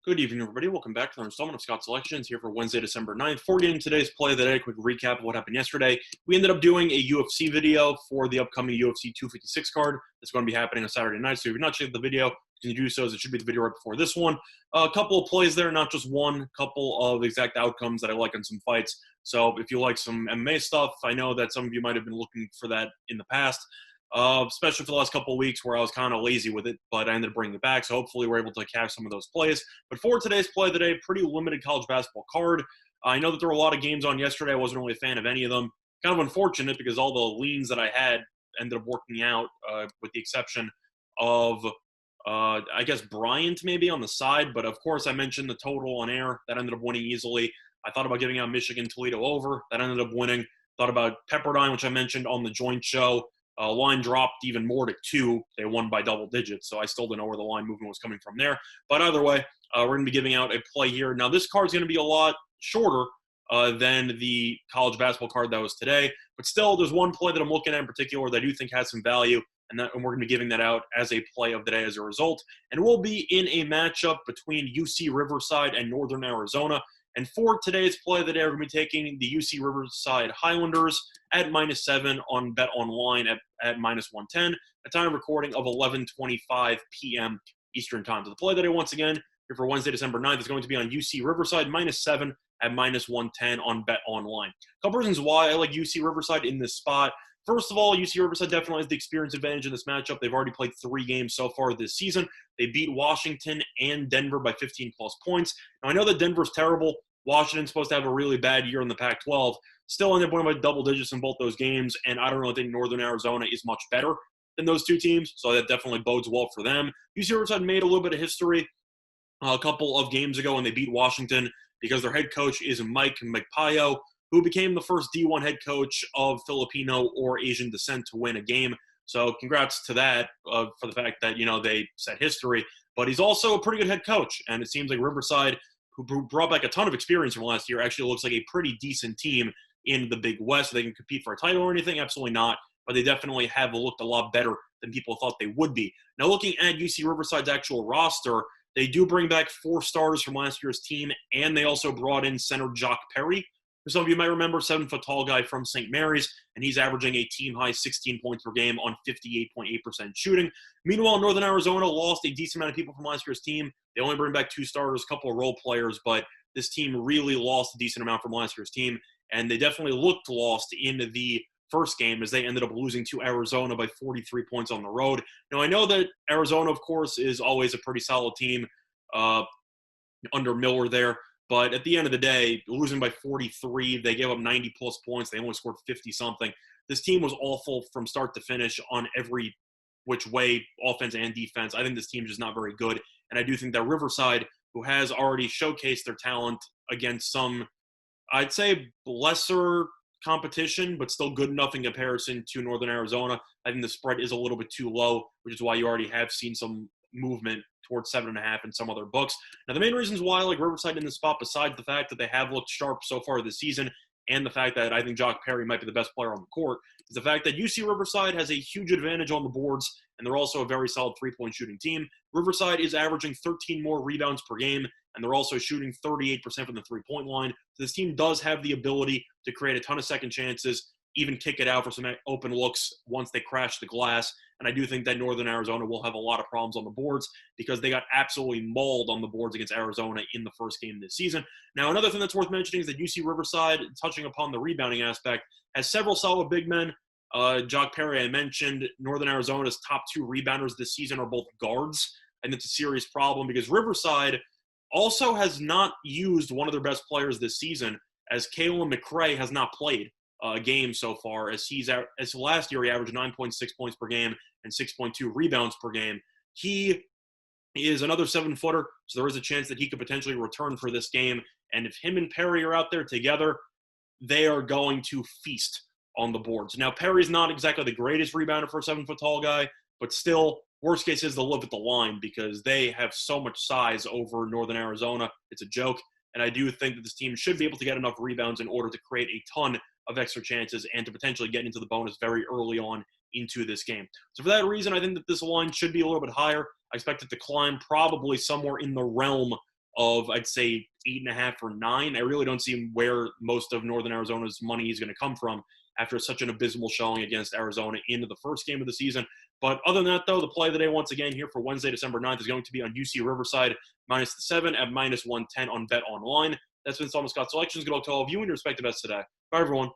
Good evening, everybody. Welcome back to another installment of Scott Selections here for Wednesday, December 9th. For getting today's play of the day, a quick recap of what happened yesterday. We ended up doing a UFC video for the upcoming UFC 256 card. That's going to be happening on Saturday night. So if you're not checking the video, you can do so as it should be the video right before this one. A couple of plays there, not just one, couple of exact outcomes that I like on some fights. So if you like some MMA stuff, I know that some of you might have been looking for that in the past. Especially for the last couple of weeks where I was kind of lazy with it, but I ended up bringing it back. So hopefully we're able to catch some of those plays. But for today's play of the day, pretty limited college basketball card. I know that there were a lot of games on yesterday. I wasn't really a fan of any of them. Kind of unfortunate because all the leans that I had ended up working out, with the exception of, I guess, Bryant maybe on the side. But of course, I mentioned the total on air. That ended up winning easily. I thought about giving out Michigan-Toledo over. That ended up winning. Thought about Pepperdine, which I mentioned on the joint show. Line dropped even more to 2. They won by double digits, so I still don't know where the line movement was coming from there. But either way, we're going to be giving out a play here. Now, this card's going to be a lot shorter than the college basketball card that was today. But still, there's one play that I'm looking at in particular that I do think has some value, and we're going to be giving that out as a play of the day as a result. And it will be in a matchup between UC Riverside and Northern Arizona. And for today's play of the day, we're going to be taking the UC Riverside Highlanders at -7 on Bet Online at -110. A time recording of 11:25 p.m. Eastern Time. So the play of the day, once again, here for Wednesday, December 9th, is going to be on UC Riverside -7 at -110 on Bet Online. A couple reasons why I like UC Riverside in this spot. First of all, UC Riverside definitely has the experience advantage in this matchup. They've already played 3 games so far this season. They beat Washington and Denver by 15-plus points. Now, I know that Denver's terrible. Washington's supposed to have a really bad year in the Pac-12. Still ended up winning by double digits in both those games, and I don't really think Northern Arizona is much better than those two teams, so that definitely bodes well for them. UC Riverside made a little bit of history a couple of games ago when they beat Washington because their head coach is Mike Magpayo, who became the first D1 head coach of Filipino or Asian descent to win a game. So congrats to that for the fact that, they set history. But he's also a pretty good head coach, and it seems like Riverside, who brought back a ton of experience from last year, actually looks like a pretty decent team in the Big West. They can compete for a title or anything? Absolutely not. But they definitely have looked a lot better than people thought they would be. Now, looking at UC Riverside's actual roster, they do bring back 4 starters from last year's team, and they also brought in center Jock Perry, who some of you might remember, 7-foot tall guy from St. Mary's, and he's averaging a team-high 16 points per game on 58.8% shooting. Meanwhile, Northern Arizona lost a decent amount of people from last year's team. They only bring back 2 starters, a couple of role players, but this team really lost a decent amount from last year's team, and they definitely looked lost in the first game as they ended up losing to Arizona by 43 points on the road. Now, I know that Arizona, of course, is always a pretty solid team under Miller there, but at the end of the day, losing by 43, they gave up 90-plus points. They only scored 50-something. This team was awful from start to finish on every which way, offense and defense. I think this team is just not very good, and I do think that Riverside, who has already showcased their talent against some, I'd say, lesser competition, but still good enough in comparison to Northern Arizona. I think the spread is a little bit too low, which is why you already have seen some movement towards 7.5 in some other books. Now, the main reasons why I like Riverside in this spot, besides the fact that they have looked sharp so far this season, and the fact that I think Jock Perry might be the best player on the court, is the fact that UC Riverside has a huge advantage on the boards, and they're also a very solid three-point shooting team. Riverside is averaging 13 more rebounds per game, and they're also shooting 38% from the three-point line. So this team does have the ability to create a ton of second chances, even kick it out for some open looks once they crash the glass. And I do think that Northern Arizona will have a lot of problems on the boards because they got absolutely mauled on the boards against Arizona in the first game this season. Now, another thing that's worth mentioning is that UC Riverside, touching upon the rebounding aspect, has several solid big men. Jock Perry, I mentioned. Northern Arizona's top 2 rebounders this season are both guards, and it's a serious problem because Riverside also has not used one of their best players this season, as Kalen McRae has not played a game so far, as last year he averaged 9.6 points per game and 6.2 rebounds per game. He is another 7-footer, so there is a chance that he could potentially return for this game. And if him and Perry are out there together, they are going to feast on the boards. Now, Perry's not exactly the greatest rebounder for a 7-foot tall guy, but still, worst case is they'll live at the line because they have so much size over Northern Arizona. It's a joke. And I do think that this team should be able to get enough rebounds in order to create a ton of extra chances and to potentially get into the bonus very early on into this game. So for that reason, I think that this line should be a little bit higher. I expect it to climb probably somewhere in the realm of, I'd say, 8.5 or 9. I really don't see where most of Northern Arizona's money is going to come from after such an abysmal showing against Arizona in the first game of the season. But other than that, though, the play of the day once again here for Wednesday, December 9th is going to be on UC Riverside minus the 7 at minus 110 on Bet Online. That's been Solomon Scott Selections. Good luck to all of you and your respective bets today. Bye, everyone.